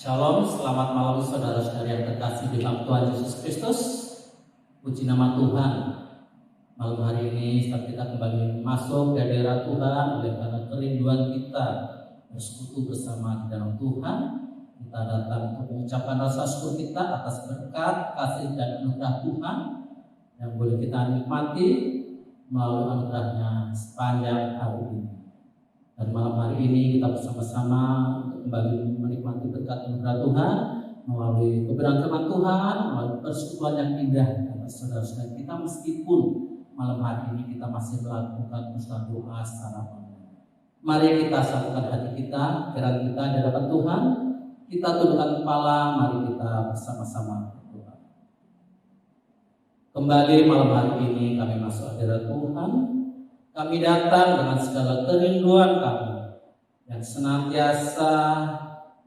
Shalom, selamat malam saudara-saudara yang terkasih di dalam Tuhan Yesus Kristus. Puji nama Tuhan. Malam hari ini saat kita kembali masuk ke daerah Tuhan oleh karena kerinduan kita bersekutu bersama di dalam Tuhan, kita datang untuk mengucapkan rasa syukur kita atas berkat, kasih dan anugerah Tuhan yang boleh kita nikmati melalui anugerahnya sepanjang hari ini. Dan malam hari ini kita bersama-sama untuk kembali menikmati berkat anugerah Tuhan melalui kebenaran firman Tuhan, melalui persekutuan yang indah dengan saudara-saudara kita, meskipun malam hari ini kita masih melakukan usaha doa secara online. Mari kita satukan hati kita, pikiran kita di hadapan Tuhan. Kita tundukkan kepala, mari kita bersama-sama berdoa. Kembali malam hari ini kami masuk hadirat Tuhan. Kami datang dengan segala kerinduan kami yang senantiasa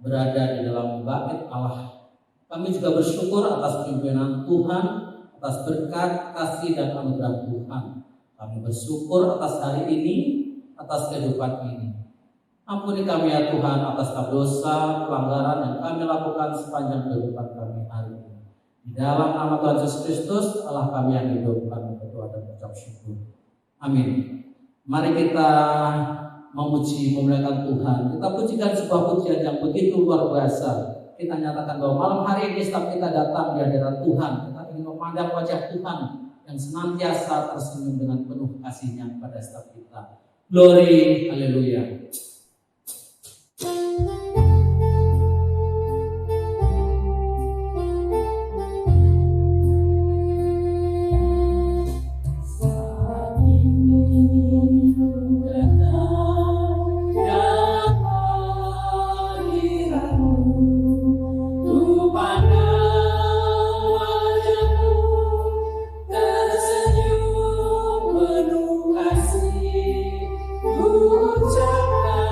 berada di dalam bait Allah. Kami juga bersyukur atas pimpinan Tuhan, atas berkat, kasih dan anugerah Tuhan. Kami bersyukur atas hari ini, atas kehidupan ini. Ampuni kami ya Tuhan atas dosa, pelanggaran yang kami lakukan sepanjang kehidupan kami hari ini. Di dalam nama Tuhan Yesus Kristus, Allah kami yang hidup, kami berdoa dan mengucap syukur. Amin. Mari kita memuji, memuliakan Tuhan. Kita pujikan sebuah pujian yang begitu luar biasa. Kita nyatakan bahwa malam hari ini setiap kita datang di hadirat Tuhan, kita ingin memandang wajah Tuhan yang senantiasa tersenyum dengan penuh kasih-Nya kepada setiap kita. Glory, haleluya. Ucapkan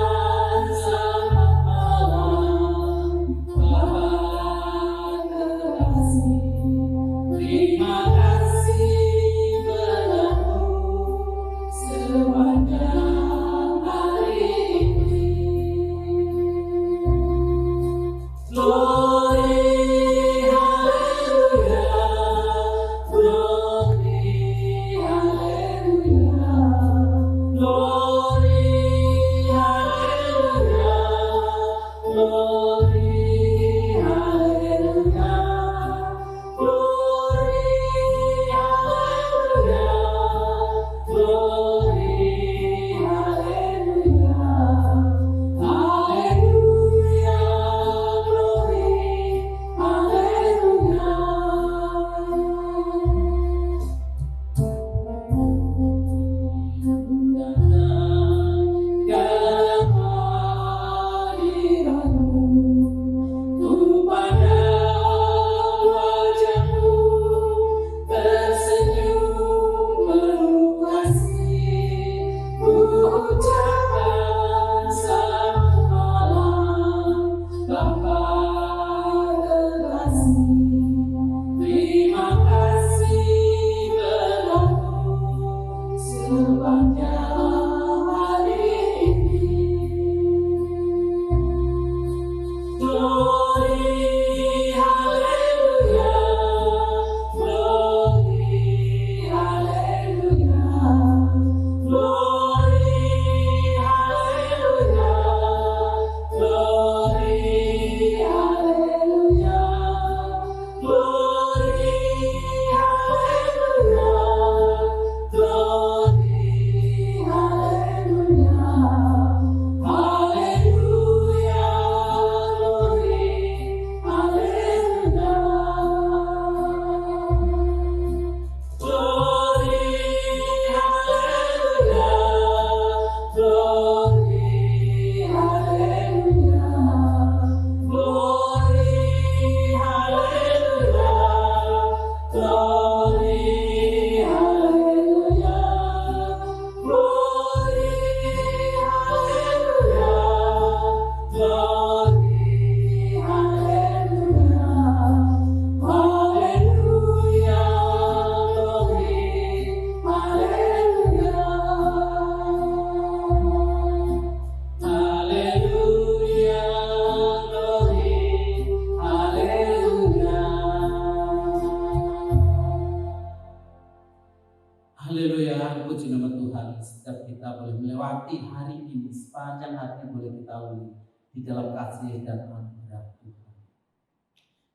melewati hari ini, sepanjang hari ini boleh kita lalui di dalam kasih dan anugerah Tuhan.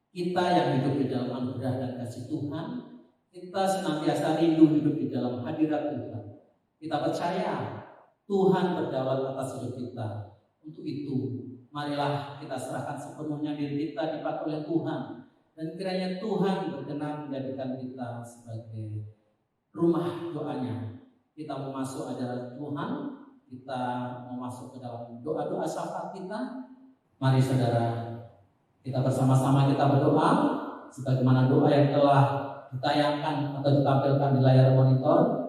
Kita yang hidup di dalam anugerah dan kasih Tuhan, kita senantiasa rindu hidup di dalam hadirat Tuhan. Kita percaya Tuhan berdaulat atas hidup kita. Untuk itu, marilah kita serahkan sepenuhnya diri kita dipakai oleh Tuhan. Dan kiranya Tuhan berkenan menjadikan kita sebagai rumah doanya. Kita mau masuk ajaran Tuhan, kita mau masuk ke dalam doa-doa syafaat kita. Mari saudara, kita bersama-sama kita berdoa sebagaimana doa yang telah ditayangkan atau ditampilkan di layar monitor.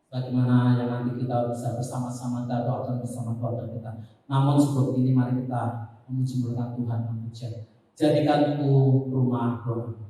Bagaimana yang nanti kita bisa bersama-sama kita doakan bersama keluarga kita. Namun sebelum ini mari kita memuji Tuhan, memuji. Jadikanku rumah doa.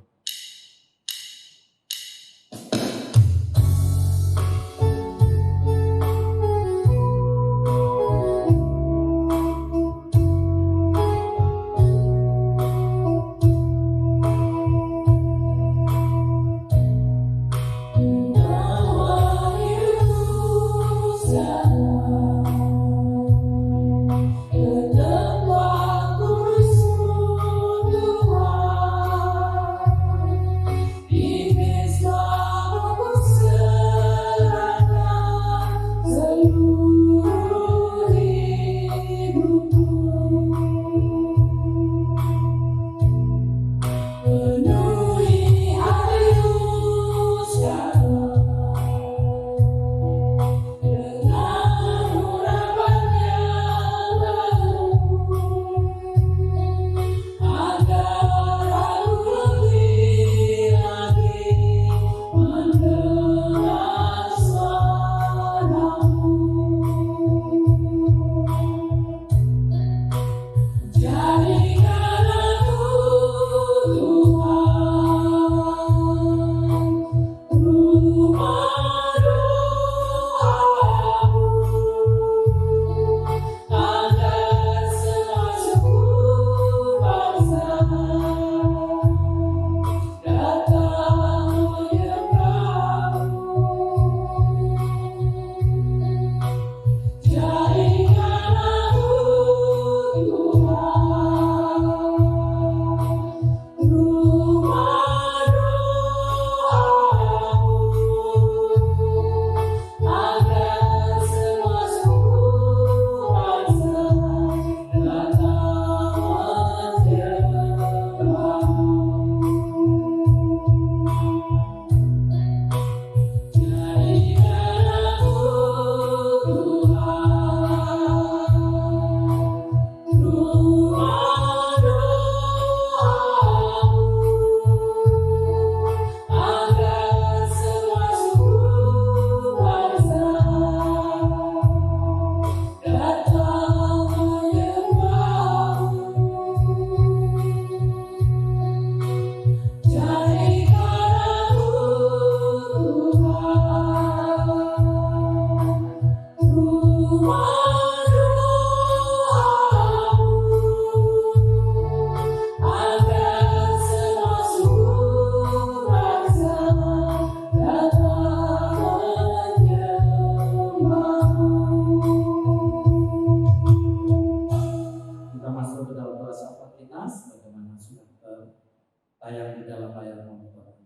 Tayang di dalam layar monitor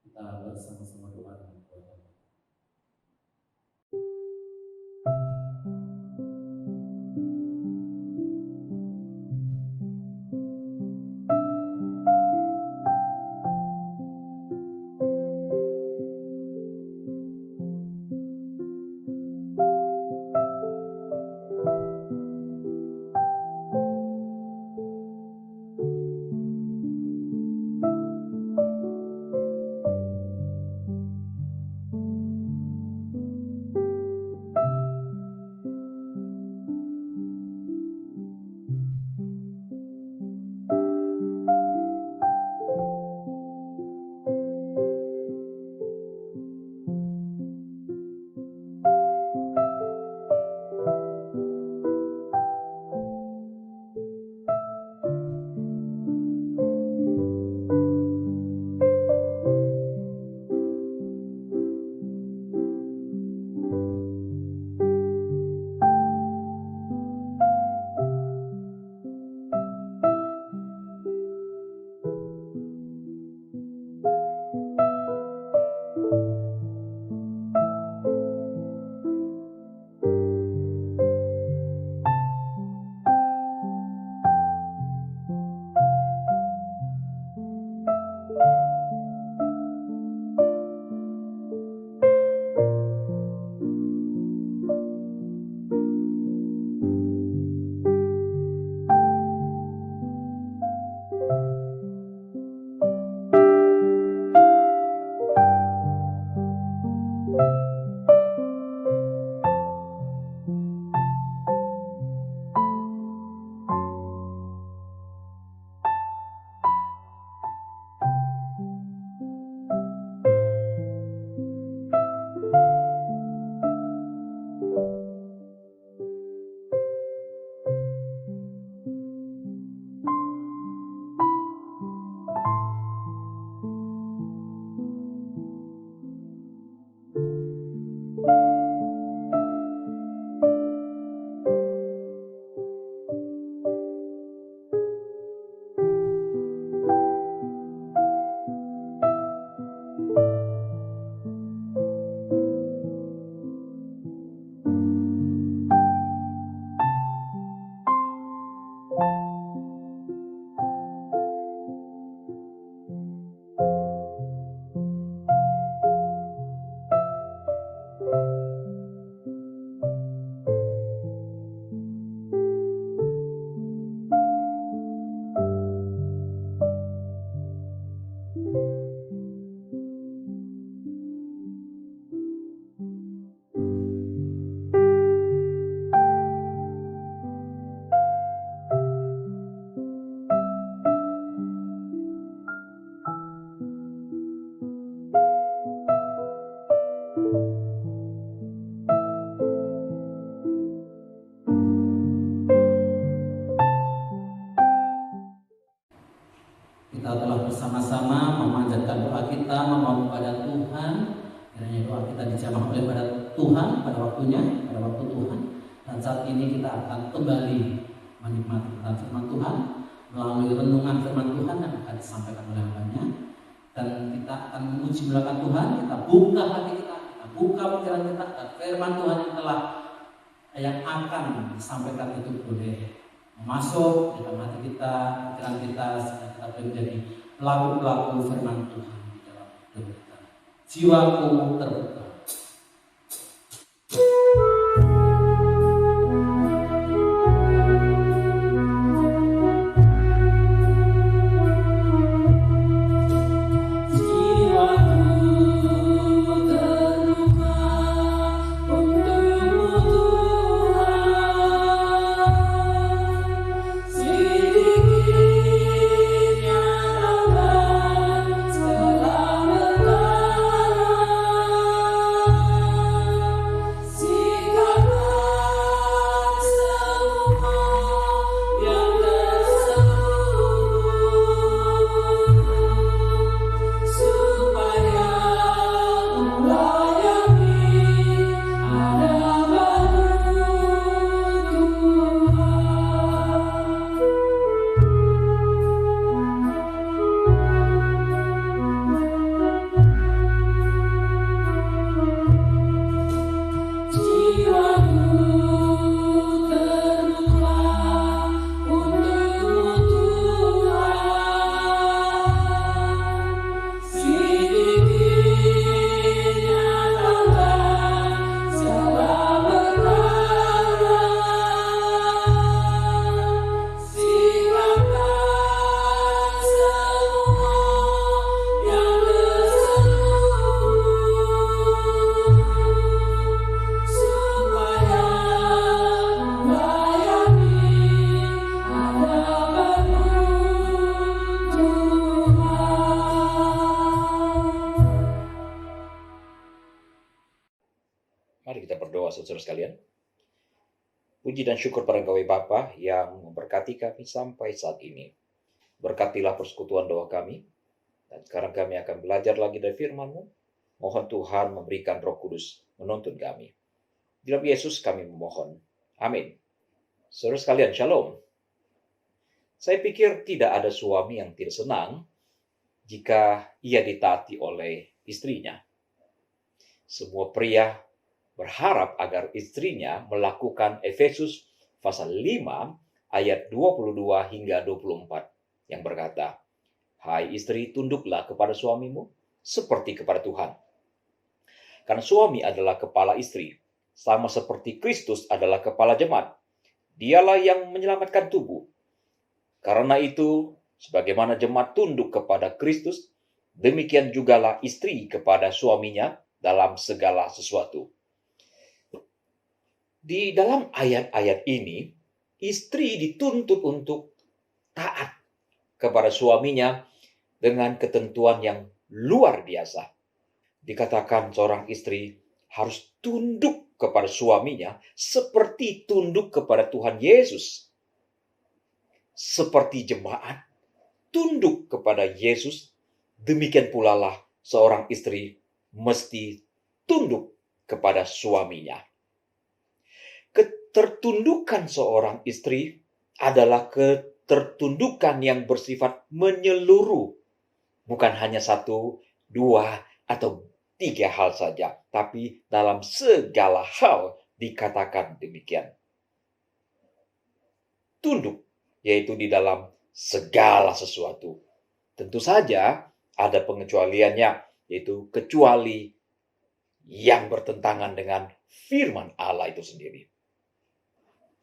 kita bersama-sama doa dengan Tuhan. Kita telah bersama-sama memanjatkan doa kita, memohon kepada Tuhan. Kiranya doa kita dijamah oleh pada Tuhan pada waktunya, pada waktu Tuhan. Dan saat ini kita akan kembali menikmati firman Tuhan melalui renungan firman Tuhan yang akan disampaikan oleh hambanya. Dan kita akan memuji belakang Tuhan, kita buka hati kita buka pikiran kita, dan firman Tuhan yang akan disampaikan itu boleh masuk di dalam hati kita, pikiran kita, sehingga kita boleh menjadi pelaku-pelaku firman Tuhan di dalam hidup kita. Jiwaku terbuka. Mari kita berdoa, saudara sekalian. Puji dan syukur pada Engkau Bapa yang memberkati kami sampai saat ini. Berkatilah persekutuan doa kami. Dan sekarang kami akan belajar lagi dari firman-Mu. Mohon Tuhan memberikan Roh Kudus menuntun kami. Di dalam Yesus kami memohon. Amin. Saudara sekalian, shalom. Saya pikir tidak ada suami yang tidak senang jika ia ditaati oleh istrinya. Semua pria berharap agar istrinya melakukan Efesus pasal 5 ayat 22 hingga 24 yang berkata, "Hai istri, tunduklah kepada suamimu seperti kepada Tuhan. Karena suami adalah kepala istri, sama seperti Kristus adalah kepala jemaat. Dialah yang menyelamatkan tubuh. Karena itu, sebagaimana jemaat tunduk kepada Kristus, demikian jugalah istri kepada suaminya dalam segala sesuatu." Di dalam ayat-ayat ini, istri dituntut untuk taat kepada suaminya dengan ketentuan yang luar biasa. Dikatakan seorang istri harus tunduk kepada suaminya seperti tunduk kepada Tuhan Yesus. Seperti jemaat tunduk kepada Yesus, demikian pula lah seorang istri mesti tunduk kepada suaminya. Ketertundukan seorang istri adalah ketertundukan yang bersifat menyeluruh. Bukan hanya satu, dua, atau tiga hal saja. Tapi dalam segala hal dikatakan demikian. Tunduk, yaitu di dalam segala sesuatu. Tentu saja ada pengecualiannya, yaitu kecuali yang bertentangan dengan firman Allah itu sendiri.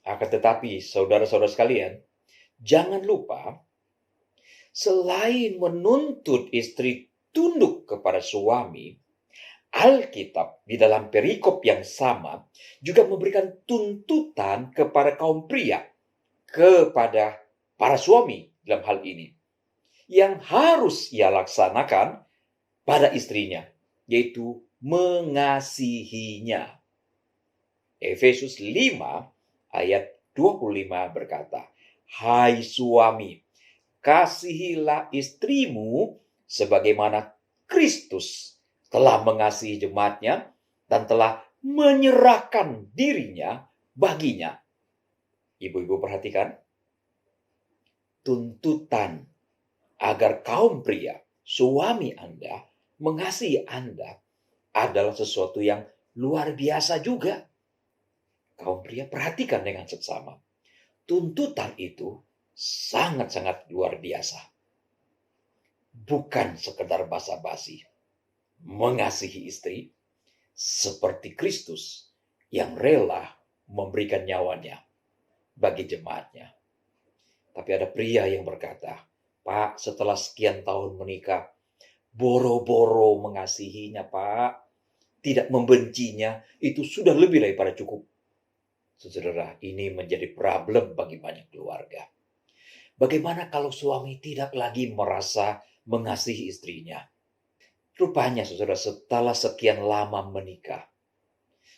Akan tetapi, saudara-saudara sekalian, jangan lupa, selain menuntut istri tunduk kepada suami, Alkitab di dalam perikop yang sama juga memberikan tuntutan kepada kaum pria, kepada para suami dalam hal ini, yang harus ia laksanakan pada istrinya, yaitu mengasihinya. Efesus 5 ayat 25 berkata, "Hai suami, kasihilah istrimu sebagaimana Kristus telah mengasihi jemaatnya dan telah menyerahkan dirinya baginya. Ibu-ibu perhatikan, tuntutan agar kaum pria, suami Anda, mengasihi Anda adalah sesuatu yang luar biasa juga. Kaum pria perhatikan dengan seksama. Tuntutan itu sangat-sangat luar biasa. Bukan sekedar basa-basi. Mengasihi istri seperti Kristus yang rela memberikan nyawanya bagi jemaatnya. Tapi ada pria yang berkata, Pak, setelah sekian tahun menikah, boro-boro mengasihinya, Pak. Tidak membencinya, itu sudah lebih daripada cukup. Saudara, ini menjadi problem bagi banyak keluarga. Bagaimana kalau suami tidak lagi merasa mengasihi istrinya? Rupanya, saudara, setelah sekian lama menikah,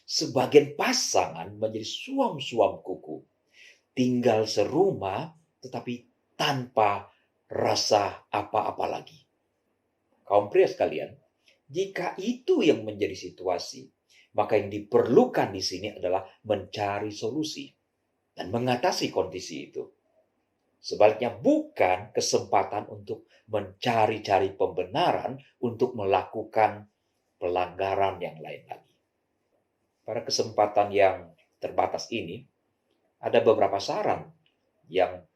sebagian pasangan menjadi suam-suam kuku. Tinggal serumah, tetapi tanpa rasa apa-apa lagi. Kaum pria sekalian, jika itu yang menjadi situasi, maka yang diperlukan di sini adalah mencari solusi dan mengatasi kondisi itu. Sebaliknya bukan kesempatan untuk mencari-cari pembenaran untuk melakukan pelanggaran yang lain lagi. Pada kesempatan yang terbatas ini, ada beberapa saran yang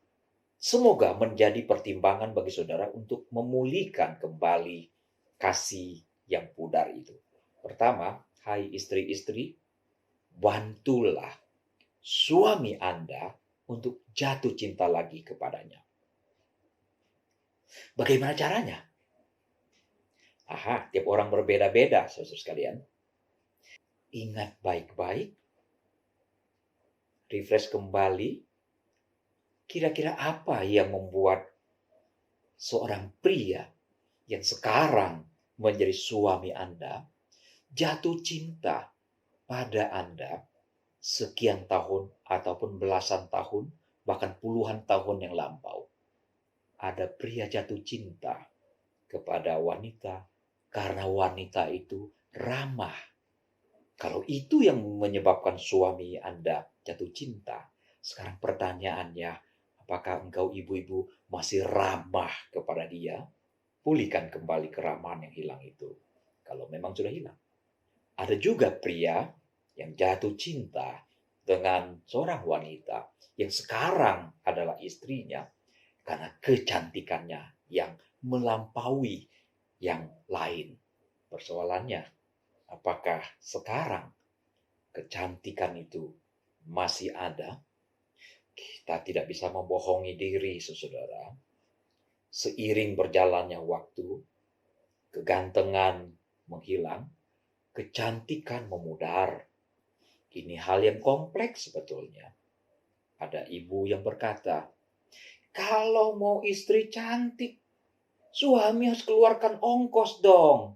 semoga menjadi pertimbangan bagi saudara untuk memulihkan kembali kasih yang pudar itu. Pertama, hai istri-istri, bantulah suami Anda untuk jatuh cinta lagi kepadanya. Bagaimana caranya? Tiap orang berbeda-beda, saudara sekalian. Ingat baik-baik, refresh kembali, kira-kira apa yang membuat seorang pria yang sekarang menjadi suami Anda jatuh cinta pada Anda sekian tahun ataupun belasan tahun, bahkan puluhan tahun yang lampau. Ada pria jatuh cinta kepada wanita karena wanita itu ramah. Kalau itu yang menyebabkan suami Anda jatuh cinta, sekarang pertanyaannya, apakah engkau ibu-ibu masih ramah kepada dia? Pulihkan kembali keramahan yang hilang itu, kalau memang sudah hilang. Ada juga pria yang jatuh cinta dengan seorang wanita yang sekarang adalah istrinya karena kecantikannya yang melampaui yang lain. Persoalannya, apakah sekarang kecantikan itu masih ada? Kita tidak bisa membohongi diri, saudara. Seiring berjalannya waktu, kegantengan menghilang, kecantikan memudar. Ini hal yang kompleks sebetulnya. Ada ibu yang berkata, kalau mau istri cantik, suami harus keluarkan ongkos dong.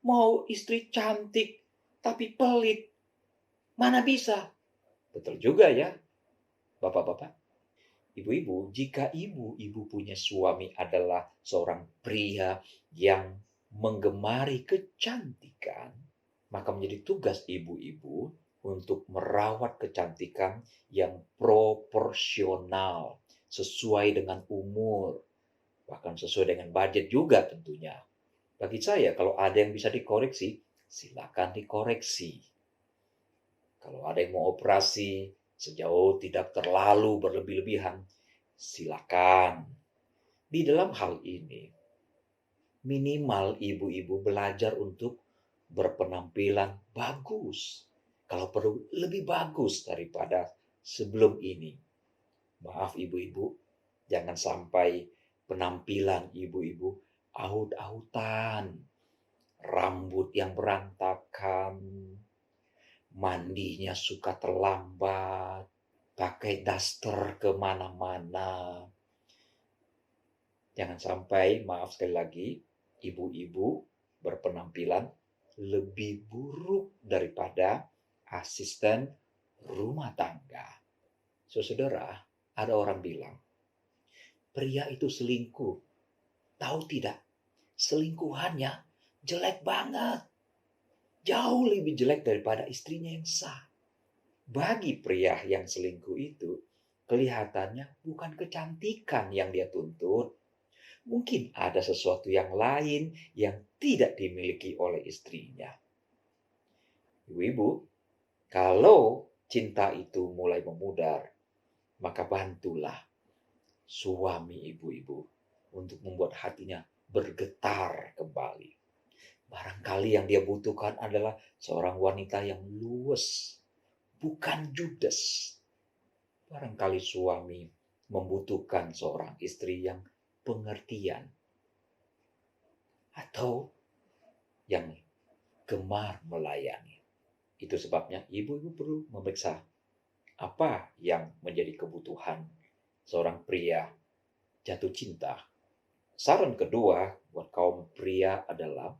Mau istri cantik tapi pelit, mana bisa? Betul juga ya, bapak-bapak. Ibu-ibu, jika ibu-ibu punya suami adalah seorang pria yang menggemari kecantikan, maka menjadi tugas ibu-ibu untuk merawat kecantikan yang proporsional, sesuai dengan umur, bahkan sesuai dengan budget juga tentunya. Bagi saya, kalau ada yang bisa dikoreksi, silakan dikoreksi. Kalau ada yang mau operasi, sejauh tidak terlalu berlebih-lebihan, silakan. Di dalam hal ini, minimal ibu-ibu belajar untuk berpenampilan bagus. Kalau perlu lebih bagus daripada sebelum ini. Maaf ibu-ibu, jangan sampai penampilan ibu-ibu aut-autan, rambut yang berantakan, mandinya suka terlambat, pakai daster kemana-mana. Jangan sampai, maaf sekali lagi, ibu-ibu berpenampilan lebih buruk daripada asisten rumah tangga. Saudara, ada orang bilang, pria itu selingkuh. Tahu tidak? Selingkuhannya jelek banget. Jauh lebih jelek daripada istrinya yang sah. Bagi pria yang selingkuh itu, kelihatannya bukan kecantikan yang dia tuntut. Mungkin ada sesuatu yang lain yang tidak dimiliki oleh istrinya. Ibu-ibu, kalau cinta itu mulai memudar, maka bantulah suami ibu-ibu untuk membuat hatinya bergetar kembali. Barangkali yang dia butuhkan adalah seorang wanita yang luwes, bukan judes. Barangkali suami membutuhkan seorang istri yang pengertian atau yang gemar melayani. Itu sebabnya ibu-ibu perlu memeriksa apa yang menjadi kebutuhan seorang pria jatuh cinta. Saran kedua buat kaum pria adalah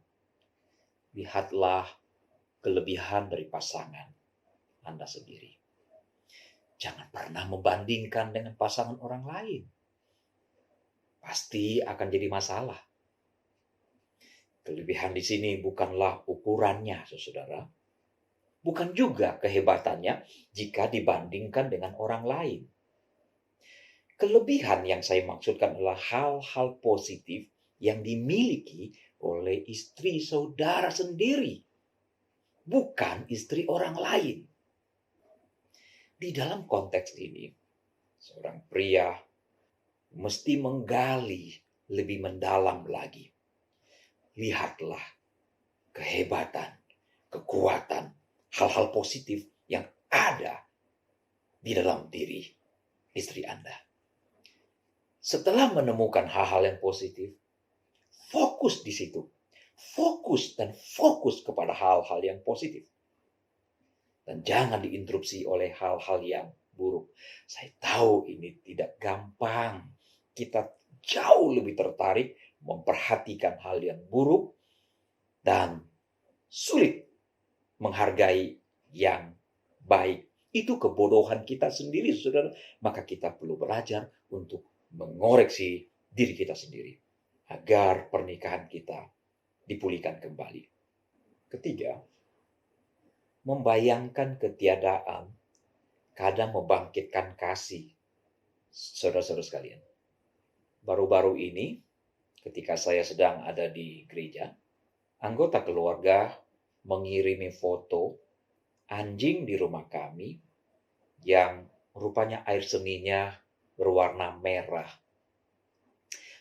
lihatlah kelebihan dari pasangan Anda sendiri. Jangan pernah membandingkan dengan pasangan orang lain. Pasti akan jadi masalah. Kelebihan di sini bukanlah ukurannya, saudara. Bukan juga kehebatannya jika dibandingkan dengan orang lain. Kelebihan yang saya maksudkan adalah hal-hal positif yang dimiliki oleh istri saudara sendiri, bukan istri orang lain. Di dalam konteks ini, seorang pria mesti menggali lebih mendalam lagi. Lihatlah kehebatan, kekuatan, hal-hal positif yang ada di dalam diri istri Anda. Setelah menemukan hal-hal yang positif, fokus di situ. Fokus kepada hal-hal yang positif. Dan jangan diinterupsi oleh hal-hal yang buruk. Saya tahu ini tidak gampang. Kita jauh lebih tertarik memperhatikan hal yang buruk dan sulit menghargai yang baik. Itu kebodohan kita sendiri, saudara. Maka kita perlu belajar untuk mengoreksi diri kita sendiri agar pernikahan kita dipulihkan kembali. Ketiga, membayangkan ketiadaan kadang membangkitkan kasih. Saudara-saudara sekalian, baru-baru ini ketika saya sedang ada di gereja, anggota keluarga mengirimi foto anjing di rumah kami yang rupanya air seninya berwarna merah.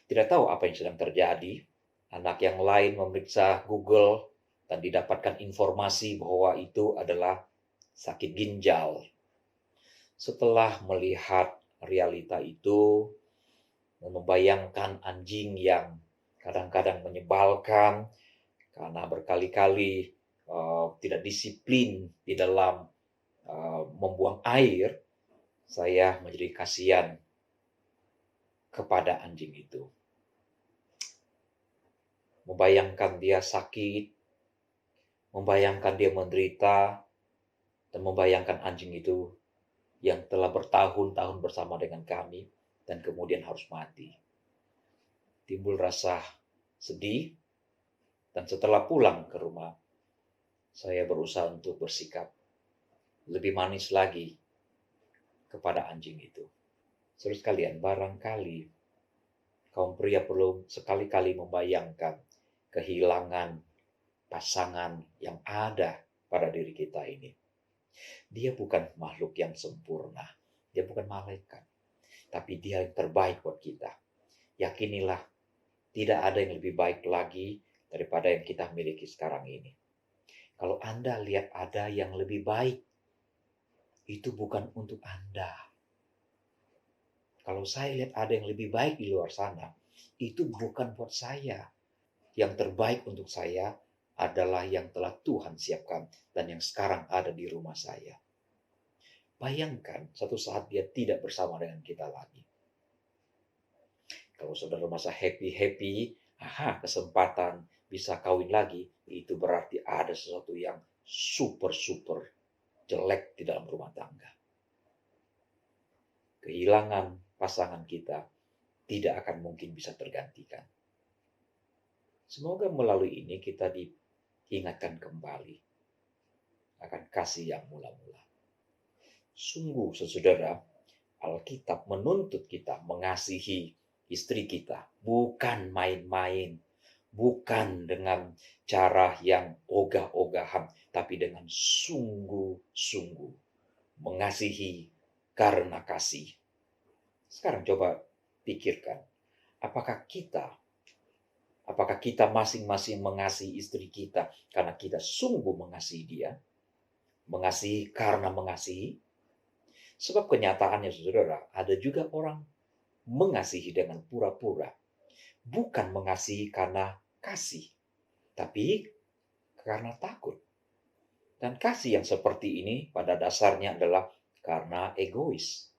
Tidak tahu apa yang sedang terjadi. Anak yang lain memeriksa Google dan didapatkan informasi bahwa itu adalah sakit ginjal. Setelah melihat realita itu, membayangkan anjing yang kadang-kadang menyebalkan karena berkali-kali tidak disiplin di dalam membuang air, saya menjadi kasihan kepada anjing itu. Membayangkan dia sakit, membayangkan dia menderita, dan membayangkan anjing itu yang telah bertahun-tahun bersama dengan kami dan kemudian harus mati. Timbul rasa sedih, dan setelah pulang ke rumah, saya berusaha untuk bersikap lebih manis lagi kepada anjing itu. Saudara sekalian, barangkali kaum pria perlu sekali-kali membayangkan kehilangan pasangan yang ada pada diri kita ini. Dia bukan makhluk yang sempurna. Dia bukan malaikat. Tapi dia yang terbaik buat kita. Yakinilah, tidak ada yang lebih baik lagi daripada yang kita miliki sekarang ini. Kalau Anda lihat ada yang lebih baik, itu bukan untuk Anda. Kalau saya lihat ada yang lebih baik di luar sana, itu bukan buat saya. Yang terbaik untuk saya adalah yang telah Tuhan siapkan dan yang sekarang ada di rumah saya. Bayangkan satu saat dia tidak bersama dengan kita lagi. Kalau saudara masa happy-happy, kesempatan bisa kawin lagi, itu berarti ada sesuatu yang super jelek di dalam rumah tangga. Kehilangan pasangan kita tidak akan mungkin bisa tergantikan. Semoga melalui ini kita diingatkan kembali akan kasih yang mula-mula. Sungguh, saudara, Alkitab menuntut kita mengasihi istri kita, bukan main-main, bukan dengan cara yang ogah-ogahan, tapi dengan sungguh-sungguh mengasihi karena kasih. Sekarang coba pikirkan, apakah kita masing-masing mengasihi istri kita karena kita sungguh mengasihi dia, mengasihi karena mengasihi? Sebab kenyataannya, saudara, ada juga orang mengasihi dengan pura-pura. Bukan mengasihi karena kasih, tapi karena takut. Dan kasih yang seperti ini pada dasarnya adalah karena egois.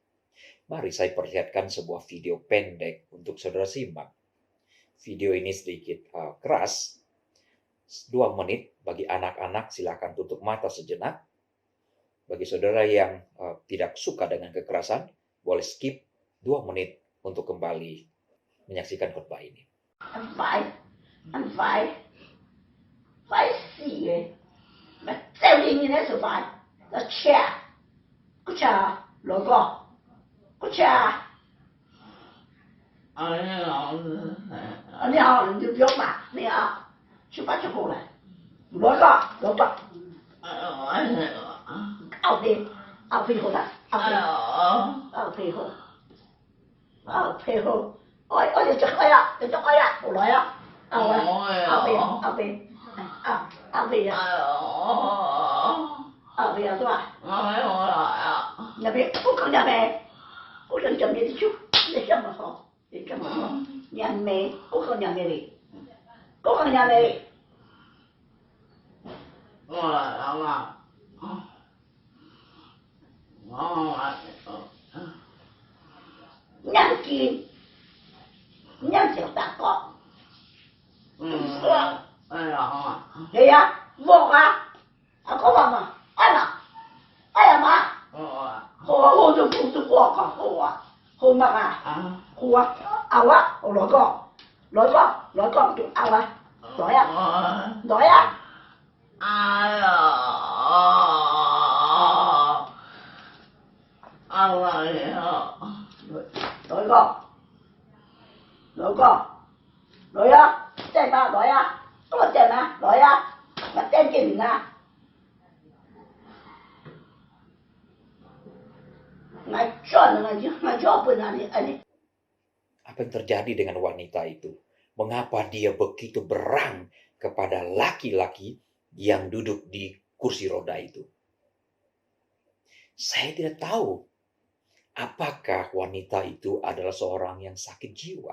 Mari saya perlihatkan sebuah video pendek untuk saudara simak. Video ini sedikit keras, 2 menit. Bagi anak-anak silakan tutup mata sejenak. Bagi saudara yang tidak suka dengan kekerasan, boleh skip 2 menit untuk kembali menyaksikan khotbah ini. Anh phải xì mà treo đi như thế rồi phải là cha có cha lỗi con có cha你好你就不要骂你啊去把这过来lỗi con ao phi hồ ta ao phi hồ ôi ôi cho ai à hồ lại á ao phi à đúng không nhà bếp cũng không nhà bếp cũng không chấm đi chút để chấm mà không để chấm mà không nhà mẹ cũng không nhà mẹ đi cũng không nhà mẹ đi nhăn kín nhăn tiểu tạc con đấy á vô à có bà mà ai à mà hồ cho qua con hồ mà hồ ao á hồ lỗi con tụi ao á lỗi á lỗi á chạy ba lỗi á có một chạy mà lỗi á mà tên gì mình à Apa yang terjadi dengan wanita itu? Mengapa dia begitu berang kepada laki-laki yang duduk di kursi roda itu? Saya tidak tahu apakah wanita itu adalah seorang yang sakit jiwa.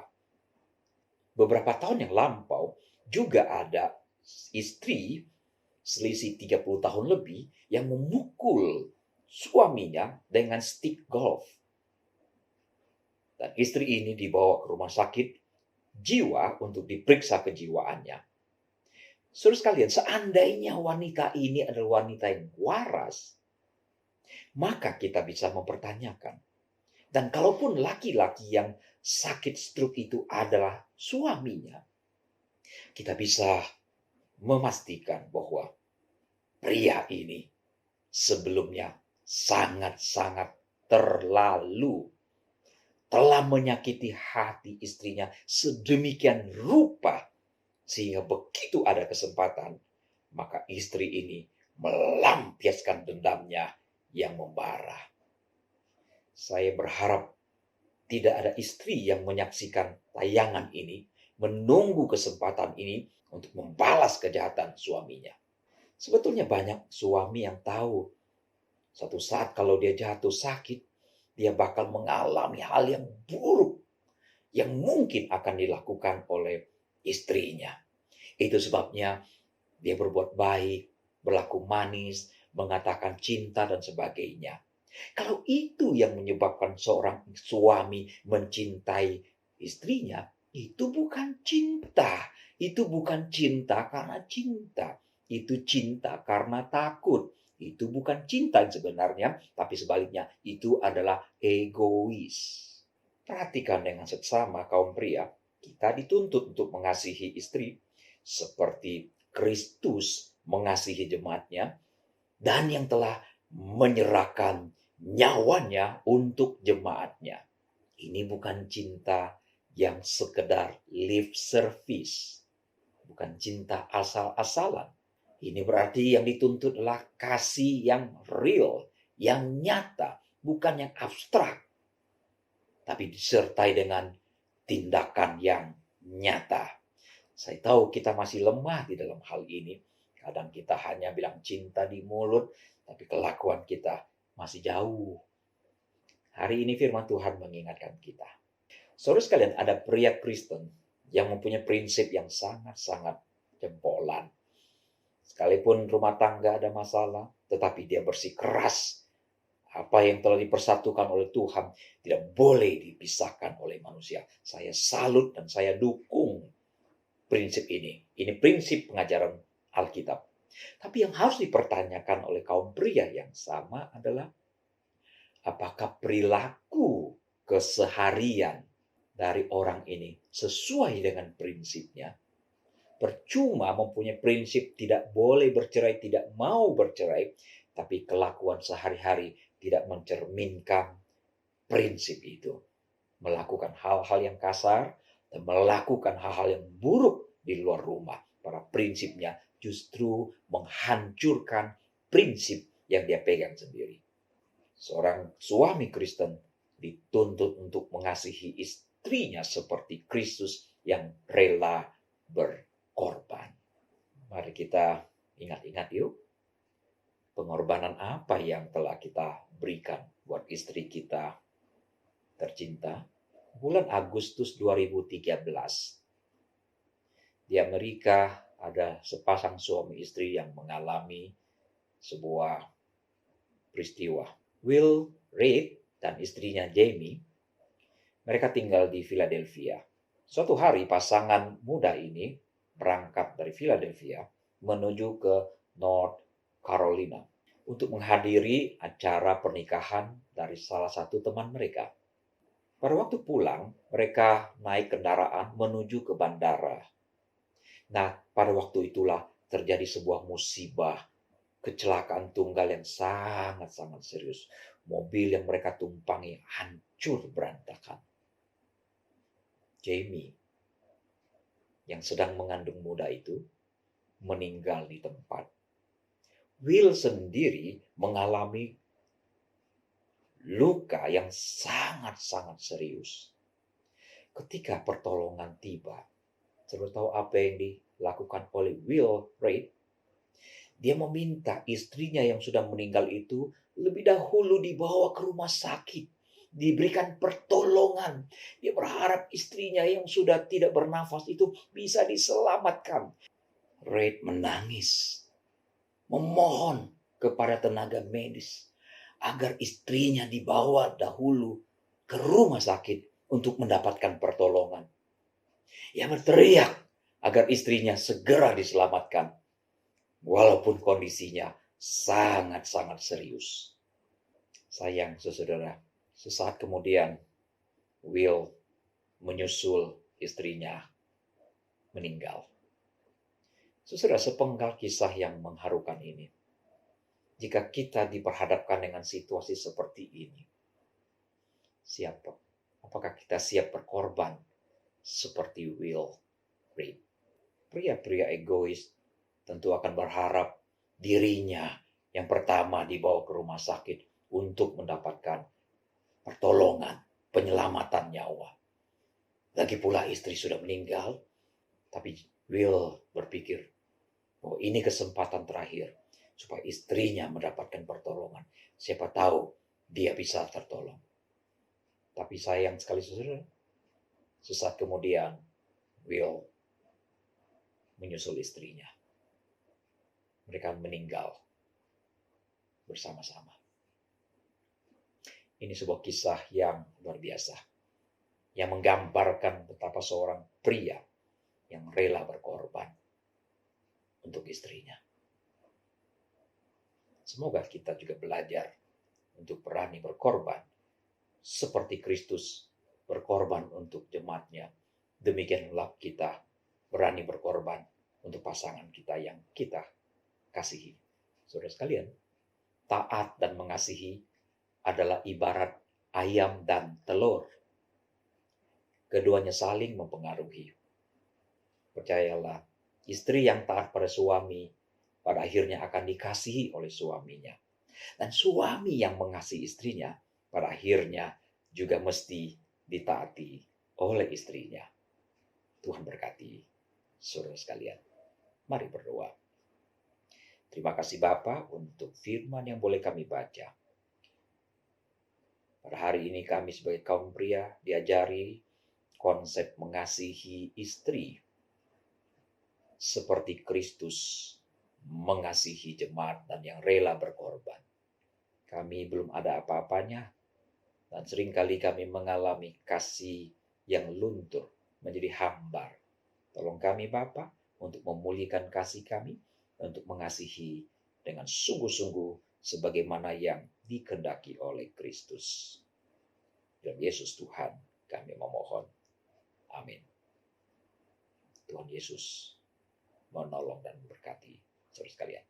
Beberapa tahun yang lampau juga ada istri selisih 30 tahun lebih yang memukul suaminya dengan stick golf. Dan istri ini dibawa ke rumah sakit jiwa untuk diperiksa kejiwaannya. Saudara sekalian, seandainya wanita ini adalah wanita yang waras, maka kita bisa mempertanyakan. Dan kalaupun laki-laki yang sakit stroke itu adalah suaminya, kita bisa memastikan bahwa pria ini sebelumnya sangat-sangat telah menyakiti hati istrinya sedemikian rupa sehingga begitu ada kesempatan maka istri ini melampiaskan dendamnya yang membara. Saya berharap tidak ada istri yang menyaksikan tayangan ini menunggu kesempatan ini untuk membalas kejahatan suaminya. Sebetulnya banyak suami yang tahu suatu saat kalau dia jatuh sakit, dia bakal mengalami hal yang buruk yang mungkin akan dilakukan oleh istrinya. Itu sebabnya dia berbuat baik, berlaku manis, mengatakan cinta dan sebagainya. Kalau itu yang menyebabkan seorang suami mencintai istrinya, itu bukan cinta. Itu bukan cinta karena cinta. Itu cinta karena takut. Itu bukan cinta sebenarnya, tapi sebaliknya itu adalah egois. Perhatikan dengan seksama kaum pria, kita dituntut untuk mengasihi istri seperti Kristus mengasihi jemaatnya dan yang telah menyerahkan nyawanya untuk jemaatnya. Ini bukan cinta yang sekedar lip service, bukan cinta asal-asalan. Ini berarti yang dituntut adalah kasih yang real, yang nyata, bukan yang abstrak, tapi disertai dengan tindakan yang nyata. Saya tahu kita masih lemah di dalam hal ini. Kadang kita hanya bilang cinta di mulut, tapi kelakuan kita masih jauh. Hari ini firman Tuhan mengingatkan kita. Saudara sekalian, ada pria Kristen yang mempunyai prinsip yang sangat-sangat jempolan. Sekalipun rumah tangga ada masalah, tetapi dia bersikeras. Apa yang telah dipersatukan oleh Tuhan tidak boleh dipisahkan oleh manusia. Saya salut dan saya dukung prinsip ini. Ini prinsip pengajaran Alkitab. Tapi yang harus dipertanyakan oleh kaum pria yang sama adalah apakah perilaku keseharian dari orang ini sesuai dengan prinsipnya? Percuma mempunyai prinsip tidak boleh bercerai, tidak mau bercerai, tapi kelakuan sehari-hari tidak mencerminkan prinsip itu. Melakukan hal-hal yang kasar dan melakukan hal-hal yang buruk di luar rumah. Para prinsipnya justru menghancurkan prinsip yang dia pegang sendiri. Seorang suami Kristen dituntut untuk mengasihi istrinya seperti Kristus yang rela berkorban. Mari kita ingat-ingat yuk. Pengorbanan apa yang telah kita berikan buat istri kita tercinta? Bulan Agustus 2013, di Amerika ada sepasang suami istri yang mengalami sebuah peristiwa. Will Reid dan istrinya Jamie, mereka tinggal di Philadelphia. Suatu hari pasangan muda ini berangkat dari Philadelphia menuju ke North Carolina untuk menghadiri acara pernikahan dari salah satu teman mereka. Pada waktu pulang, mereka naik kendaraan menuju ke bandara. Nah, pada waktu itulah terjadi sebuah musibah, kecelakaan tunggal yang sangat-sangat serius. Mobil yang mereka tumpangi hancur berantakan. Jamie, yang sedang mengandung muda itu, meninggal di tempat. Will sendiri mengalami luka yang sangat-sangat serius. Ketika pertolongan tiba, saudara tahu apa yang dilakukan oleh Will Reid? Dia meminta istrinya yang sudah meninggal itu lebih dahulu dibawa ke rumah sakit, diberikan pertolongan. Dia berharap istrinya yang sudah tidak bernafas itu bisa diselamatkan. Reid menangis, memohon kepada tenaga medis agar istrinya dibawa dahulu ke rumah sakit untuk mendapatkan pertolongan. Ia berteriak agar istrinya segera diselamatkan, walaupun kondisinya sangat-sangat serius. Sayang saudara, sesaat kemudian Will menyusul istrinya meninggal. Saudara, sepenggal kisah yang mengharukan ini. Jika kita diperhadapkan dengan situasi seperti ini, siapa? Apakah kita siap berkorban seperti Will Reid? Pria-pria egois tentu akan berharap dirinya yang pertama dibawa ke rumah sakit untuk mendapatkan pertolongan, penyelamatan nyawa. Lagi pula istri sudah meninggal, tapi Will berpikir, oh ini kesempatan terakhir supaya istrinya mendapatkan pertolongan. Siapa tahu dia bisa tertolong. Tapi sayang sekali saudara, sesaat kemudian Will menyusul istrinya. Mereka meninggal bersama-sama. Ini sebuah kisah yang luar biasa, yang menggambarkan betapa seorang pria yang rela berkorban untuk istrinya. Semoga kita juga belajar untuk berani berkorban seperti Kristus berkorban untuk jemaatnya, demikianlah kita berani berkorban untuk pasangan kita yang kita kasihi. Saudara sekalian, taat dan mengasihi adalah ibarat ayam dan telur. Keduanya saling mempengaruhi. Percayalah, istri yang taat pada suami pada akhirnya akan dikasihi oleh suaminya. Dan suami yang mengasihi istrinya pada akhirnya juga mesti ditaati oleh istrinya. Tuhan berkati saudara sekalian. Mari berdoa. Terima kasih Bapa untuk firman yang boleh kami baca. Pada hari ini kami sebagai kaum pria diajari konsep mengasihi istri seperti Kristus mengasihi jemaat dan yang rela berkorban. Kami belum ada apa-apanya dan seringkali kami mengalami kasih yang luntur menjadi hambar. Tolong kami Bapa untuk memulihkan kasih kami, untuk mengasihi dengan sungguh-sungguh sebagaimana yang dikehendaki oleh Kristus. Dalam Yesus Tuhan kami memohon. Amin. Tuhan Yesus menolong dan memberkati saudara sekalian.